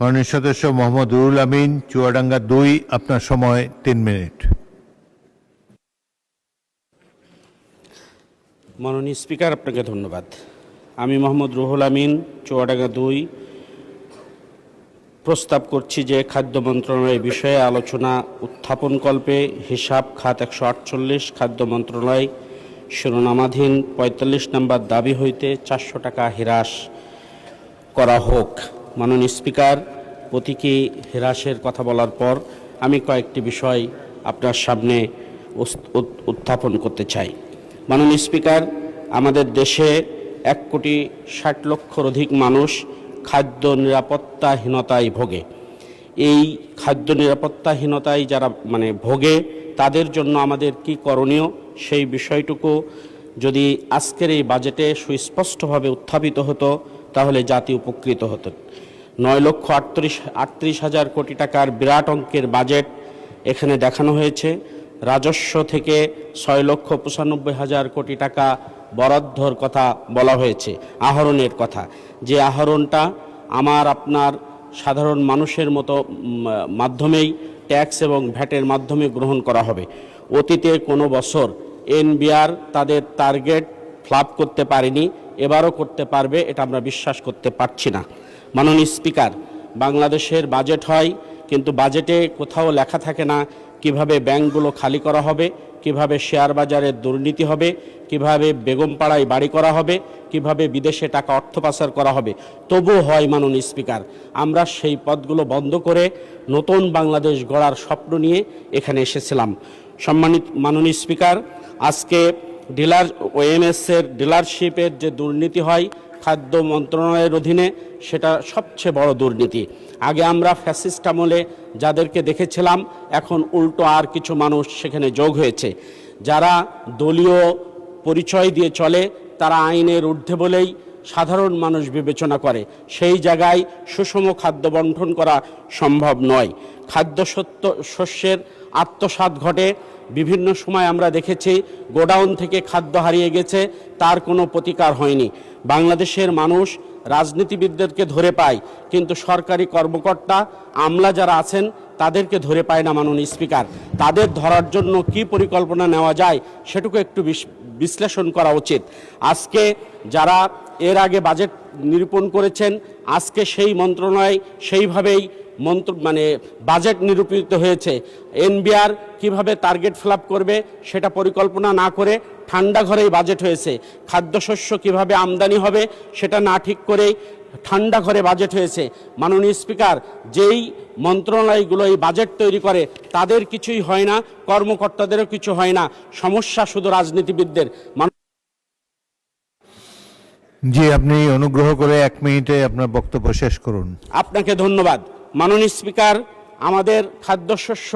মাননীয় সদস্য মোহাম্মদ রুহুল আমিন, চুয়াডাঙ্গা 2, আপনার সময় 3 মিনিট। মাননীয় স্পিকার, আপনাকে ধন্যবাদ। আমি মোহাম্মদ রুহুল আমিন, চুয়াডাঙ্গা 2, প্রস্তাব করছি যে খাদ্য মন্ত্রণালয়ের বিষয়ে আলোচনা উত্থাপনকল্পে হিসাব খাত 148 খাদ্য মন্ত্রণালয় শিরোনামাধীন 45 নম্বর দাবি হইতে 400 টাকা হ্রাস করা হোক। মাননীয় স্পিকার, প্রতীকী হ্রাসের কথা বলার পর আমি কয়েকটি বিষয় আপনার সামনে উত্থাপন করতে চাই। মাননীয় স্পিকার, আমাদের দেশে 1,60,00,000 অধিক মানুষ খাদ্য নিরাপত্তাহীনতায় ভোগে। এই খাদ্য নিরাপত্তাহীনতায় যারা ভোগে, তাদের জন্য আমাদের কি করণীয়, সেই বিষয়টুকু যদি আজকের এই বাজেটে সুস্পষ্টভাবে উত্থাপিত হতো তাহলে জাতি উপকৃত হতো। 9,38,000 কোটি টাকার বিরাট অঙ্কের বাজেট এখানে দেখানো হয়েছে। রাজস্ব থেকে 6,95,000 কোটি টাকা বরাদ্দর কথা বলা হয়েছে, আহরণের কথা, যে আহরণটা আমার আপনার সাধারণ মানুষের মতো মাধ্যমেই ট্যাক্স এবং ভ্যাটের মাধ্যমে গ্রহণ করা হবে। অতীতে কোনো বছর এনবিআর তাদের টার্গেট ফ্লাপ করতে পারেনি, এবারও করতে পারবে এটা আমরা বিশ্বাস করতে পারছি না। মাননীয় স্পিকার, বাংলাদেশের বাজেট হয় কিন্তু বাজেটে কোথাও লেখা থাকে না কিভাবে ব্যাংকগুলো খালি করা হবে, কিভাবে শেয়ার বাজারের দুর্নীতি হবে, কিভাবে বেগমপাড়ায় বাড়ি করা হবে, কিভাবে বিদেশে টাকা অর্থ পাচার করা হবে। তবুও হয় মাননীয় স্পিকার, আমরা সেই পথগুলো বন্ধ করে নতুন বাংলাদেশ গড়ার স্বপ্ন নিয়ে এখানে এসেছিলাম। সম্মানিত মাননীয় স্পিকার, আজকে ওএমএসের ডিলারশিপের যে দুর্নীতি হয় খাদ্য মন্ত্রণালয়ের অধীনে, সেটা সবচেয়ে বড় দুর্নীতি। আগে আমরা ফ্যাসিস্ট আমলে যাদেরকে দেখেছিলাম, এখন উল্টো আর কিছু মানুষ সেখানে যোগ হয়েছে। যারা দলীয় পরিচয় দিয়ে চলে তারা আইনের ঊর্ধ্বে বলেই সাধারণ মানুষ বিবেচনা করে, সেই জায়গায় সুষম খাদ্য বণ্টন করা সম্ভব নয়। শস্যের আত্মসাৎ ঘটে। বিভিন্ন সময় আমরা দেখেছি গোডাউন থেকে খাদ্য হারিয়ে গেছে, তার কোনো প্রতিকার হয়নি। বাংলাদেশের মানুষ রাজনীতিবিদদেরকে ধরে পায়, কিন্তু সরকারি কর্মকর্তা আমলা যারা আছেন তাদেরকে ধরে পায় না। মাননীয় স্পিকার, তাদের ধরার জন্য কি পরিকল্পনা নেওয়া যায় সেটুকু একটু বিশ্লেষণ করা উচিত। আজকে যারা এর আগে বাজেট নিরূপণ করেছেন, আজকে সেই মন্ত্রণালয় সেইভাবেই বাজেট নিরূপিত হয়েছে। এনবিআর কিভাবে টার্গেট ফিল আপ করবে সেটা পরিকল্পনা না করে ঠান্ডা ঘরেই বাজেট হয়েছে। খাদ্যশস্য কিভাবে আমদানি হবে সেটা না ঠিক করেই ঠান্ডা ঘরে বাজেট হয়েছে। মাননীয় স্পিকার, যেই মন্ত্রণালয়গুলো এই বাজেট তৈরি করে তাদের কিছুই হয় না, কর্মকর্তাদেরও কিছু হয় না, সমস্যা শুধু রাজনীতিবিদদের। জি, আপনি অনুগ্রহ করে 1 মিনিটে আপনার বক্তব্য শেষ করুন। আপনাকে ধন্যবাদ। মাননীয় স্পিকার, আমাদের খাদ্যশস্য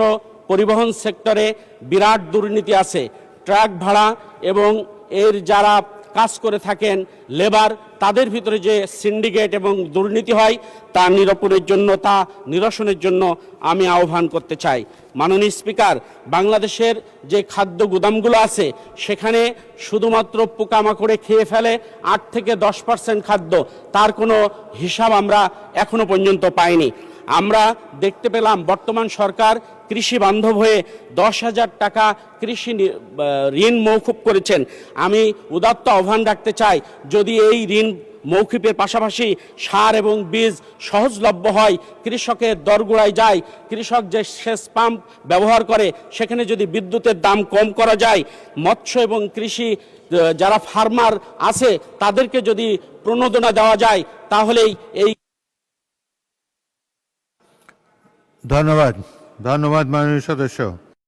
পরিবহন সেক্টরে বিরাট দুর্নীতি আছে। ট্রাক ভাড়া এবং এর যারা কাজ করে থাকেন লেবার, তাদের ভিতরে যে সিন্ডিকেট এবং দুর্নীতি হয় তা নিরসনের জন্য আমি আহ্বান করতে চাই। মাননীয় স্পিকার, বাংলাদেশের যে খাদ্য গুদামগুলো আছে সেখানে শুধুমাত্র পোকামাকড়ে খেয়ে ফেলে 8 থেকে 10% খাদ্য, তার কোনো হিসাব আমরা এখনো পর্যন্ত পাইনি। আমরা দেখতে পেলাম বর্তমান সরকার কৃষি বান্ধব হয়ে 10,000 টাকা কৃষি ঋণ মৌকুব করেছেন। আমি উদাত্ত আহ্বান রাখতে চাই, যদি এই ঋণ মৌকুবের পাশাপাশি সার এবং বীজ সহজলভ্য হয়, কৃষকের দরগোড়ায় যায়, কৃষক যে সেচ পাম্প ব্যবহার করে সেখানে যদি বিদ্যুতের দাম কম করা যায়, মৎস্য এবং কৃষি যারা ফার্মার আছে তাদেরকে যদি প্রণোদনা দেওয়া যায়, তাহলেই এই ধন্যবাদ মাননীয় সদস্য।